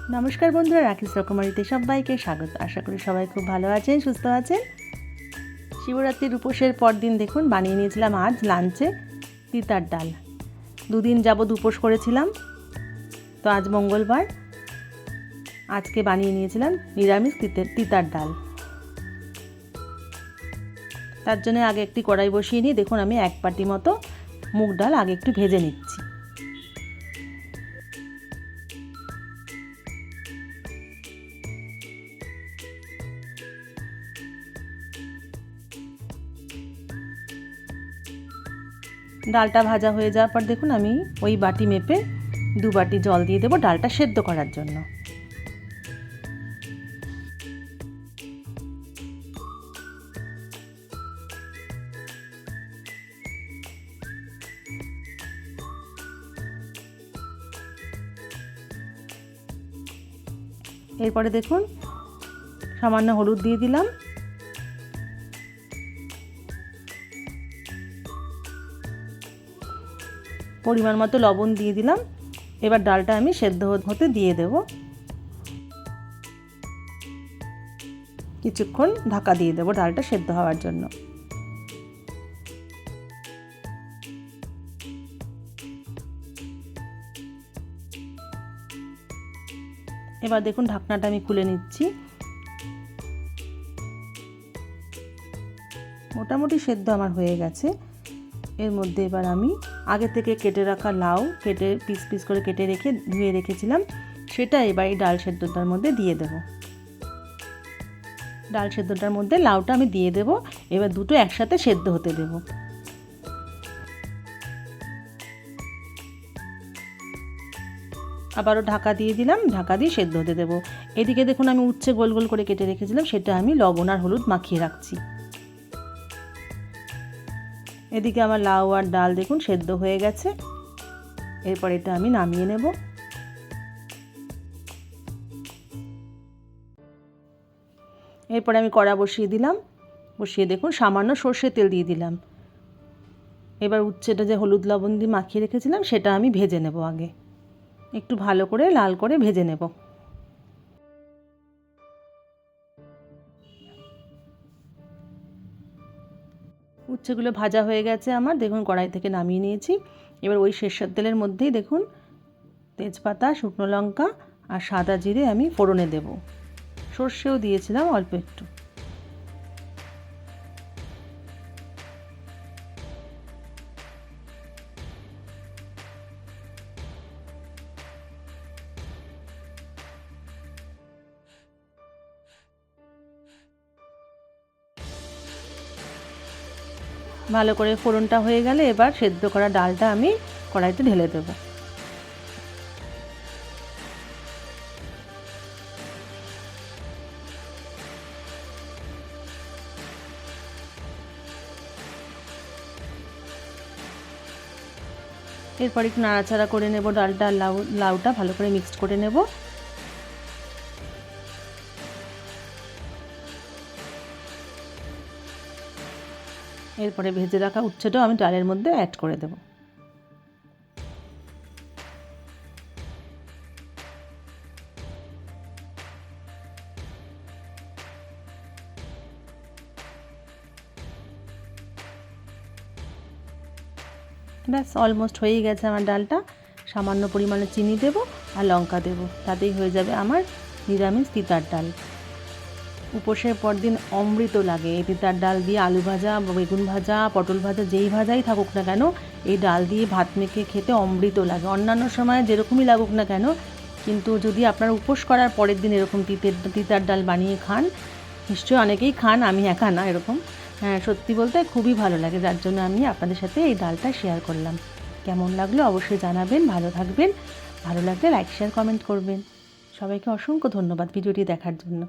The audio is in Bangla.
নমস্কার বন্ধুরা, রাখিস রকমারিতে সবাইকে স্বাগত। আশা করি সবাই খুব ভালো আছেন, সুস্থ আছেন। শিবরাত্রির উপোসের পর দিন দেখুন বানিয়ে নিয়েছিলাম আজ লাঞ্চে তিতার ডাল। দুদিন যাবৎ উপোস করেছিলাম, তো আজ মঙ্গলবার, আজকে বানিয়ে নিয়েছিলাম নিরামিষ তিতার ডাল। তার জন্য আগে একটি কড়াই বসিয়ে নিয়ে দেখুন আমি 1 বাটি মতো মুগ ডাল আগে একটু ভেজে নিচ্ছি। ডালটা ভাজা হয়ে যাওয়ার পর দেখুন আমি ওই বাটি মেপে 2 বাটি জল দিয়ে দেবো ডালটা সেদ্ধ করার জন্য। এরপরে দেখুন সামান্য হলুদ দিয়ে দিলাম, পরিমাণ মতো লবণ দিয়ে দিলাম। এবার ডালটা আমি সেদ্ধ হতে দিয়ে দেব। কিছুক্ষণ ঢাকা দিয়ে দেবো ডালটা সেদ্ধ হওয়ার জন্য। এবার দেখুন ঢাকনাটা আমি খুলে নিচ্ছি। মোটামুটি সেদ্ধ আমার হয়ে গেছে। এর মধ্যে এবার আমি আগে থেকে কেটে রাখা লাউ পিস পিস করে কেটে রেখে ধুয়ে রেখেছিলাম, সেটা এবার এই ডাল সেদ্ধটার মধ্যে দিয়ে দেব। ডাল সেদ্ধটার মধ্যে লাউটা আমি দিয়ে দেব। এবার দুটো একসাথে সেদ্ধ হতে দেব। আবারও ঢাকা দিয়ে দিলাম, ঢাকা দিয়ে সেদ্ধ হতে দেব। এদিকে দেখুন আমি উচ্ছে গোল গোল করে কেটে রেখেছিলাম, সেটা আমি লবণ আর হলুদ মাখিয়ে রাখছি। এদিকে আমার লাউ আর ডাল দেখুন সেদ্ধ হয়ে গেছে। এরপর এটা আমি নামিয়ে নেব। এরপরে আমি কড়া বসিয়ে দিলাম, বসিয়ে দেখুন সামান্য সর্ষের তেল দিয়ে দিলাম। এবার উচ্ছেটা যে হলুদ লবণ দিয়ে মাখিয়ে রেখেছিলাম সেটা আমি ভেজে নেব। আগে একটু ভালো করে লাল করে ভেজে নেব। উচ্ছেগুলো ভাজা হয়ে গেছে আমার, দেখুন কড়াই থেকে নামিয়ে নিয়েছি। এবার ওই সরষের তেলের মধ্যেই দেখুন তেজপাতা, শুকনো লঙ্কা আর সাদা জিরে আমি ফোড়নে দেব। সর্ষেও দিয়েছিলাম অল্প একটু। ভালো করে ফোড়নটা হয়ে গেলে এবার সেদ্ধ করা ডালটা আমি কড়াইতে ঢেলে দেব। এরপর একটু নাড়াচাড়া করে নেব ডালটা, লাউটা ভালো করে মিক্সড করে নেব। এরপরে ভেজে রাখা উচ্ছেটাও আমি ডালের মধ্যে অ্যাড করে দেব। ব্যাস অলমোস্ট হয়েই গেছে আমার ডালটা। সামান্য পরিমাণে চিনি দেব আর লঙ্কা দেব, তাতেই হয়ে যাবে আমার নিরামিষ তিতার ডাল। উপোসের পর দিন অমৃত লাগে এই তিতার ডাল দিয়ে। আলু ভাজা, বেগুন ভাজা, পটল ভাজা, যেই ভাজাই থাকুক না কেন এই ডাল দিয়ে ভাত মেখে খেতে অমৃত লাগে। অন্যান্য সময় যেরকমই লাগুক না কেন, কিন্তু যদি আপনার উপোস করার পরের দিন এরকম তিতার ডাল বানিয়ে খান, নিশ্চয়ই অনেকেই খান, আমি একা না এরকম, হ্যাঁ সত্যি বলতে খুবই ভালো লাগে। যার জন্য আমি আপনাদের সাথে এই ডালটা শেয়ার করলাম। কেমন লাগলো অবশ্যই জানাবেন। ভালো থাকবেন, ভালো লাগলে লাইক শেয়ার কমেন্ট করবেন। সবাইকে অসংখ্য ধন্যবাদ ভিডিওটি দেখার জন্য।